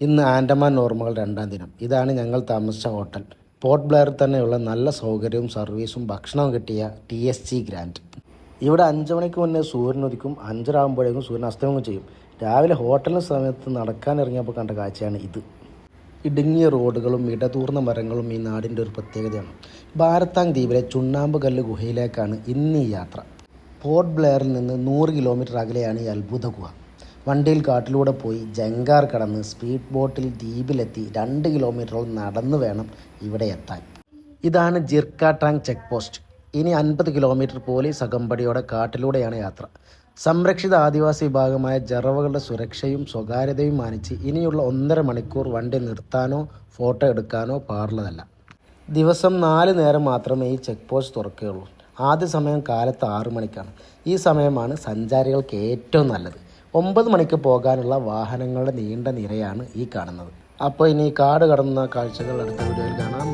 ഇന്ന് ആൻഡമാൻ ഓർമ്മകൾ 2ാം ദിനം. ഇതാണ് ഞങ്ങൾ താമസിച്ച ഹോട്ടൽ. പോർട്ട് ബ്ലെയറിൽ തന്നെയുള്ള നല്ല സൗകര്യവും സർവീസും ഭക്ഷണവും കിട്ടിയ TSG ഗ്രാൻഡ്. ഇവിടെ 5 മണിക്ക് മുന്നേ സൂര്യൻ ഉദിക്കും, 5:30 ആകുമ്പോഴേക്കും സൂര്യൻ അസ്തമയം ചെയ്യും. രാവിലെ ഹോട്ടലിന് സമയത്ത് നടക്കാനിറങ്ങിയപ്പോൾ കണ്ട കാഴ്ചയാണ് ഇത്. ഇടുങ്ങിയ റോഡുകളും ഇടതൂർന്ന മരങ്ങളും ഈ നാടിൻ്റെ ഒരു പ്രത്യേകതയാണ്. ഭാരത്താങ് ദ്വീപിലെ ചുണ്ണാമ്പ് കല്ല് ഗുഹയിലേക്കാണ് ഇന്ന് ഈ യാത്ര. പോർട്ട് ബ്ലെയറിൽ നിന്ന് 100 കിലോമീറ്റർ അകലെയാണ് ഈ അത്ഭുത ഗുഹ. വണ്ടിയിൽ കാട്ടിലൂടെ പോയി ജങ്കാർ കടന്ന് സ്പീഡ് ബോട്ടിൽ ദ്വീപിലെത്തി 2 കിലോമീറ്ററോളം നടന്നു വേണം ഇവിടെ എത്താൻ. ഇതാണ് ജിർക്കാടാങ് ചെക്ക് പോസ്റ്റ്. ഇനി 50 കിലോമീറ്റർ പോലീസ് അകമ്പടിയോടെ കാട്ടിലൂടെയാണ് യാത്ര. സംരക്ഷിത ആദിവാസി വിഭാഗമായ ജറവകളുടെ സുരക്ഷയും സ്വകാര്യതയും മാനിച്ച് ഇനിയുള്ള 1.5 മണിക്കൂർ വണ്ടി നിർത്താനോ ഫോട്ടോ എടുക്കാനോ പാടുള്ളതല്ല. ദിവസം 4 നേരം മാത്രമേ ഈ ചെക്ക് പോസ്റ്റ് തുറക്കുകയുള്ളൂ. ആദ്യ സമയം കാലത്ത് 6 മണിക്കാണ്. ഈ സമയമാണ് സഞ്ചാരികൾക്ക് ഏറ്റവും നല്ലത്. 9 മണിക്ക് പോകാനുള്ള വാഹനങ്ങളുടെ നീണ്ട നിരയാണ് ഈ കാണുന്നത്. അപ്പോൾ ഇനി കാട് കടന്ന കാഴ്ചകൾ അടുത്ത വീഡിയോയിൽ കാണാം.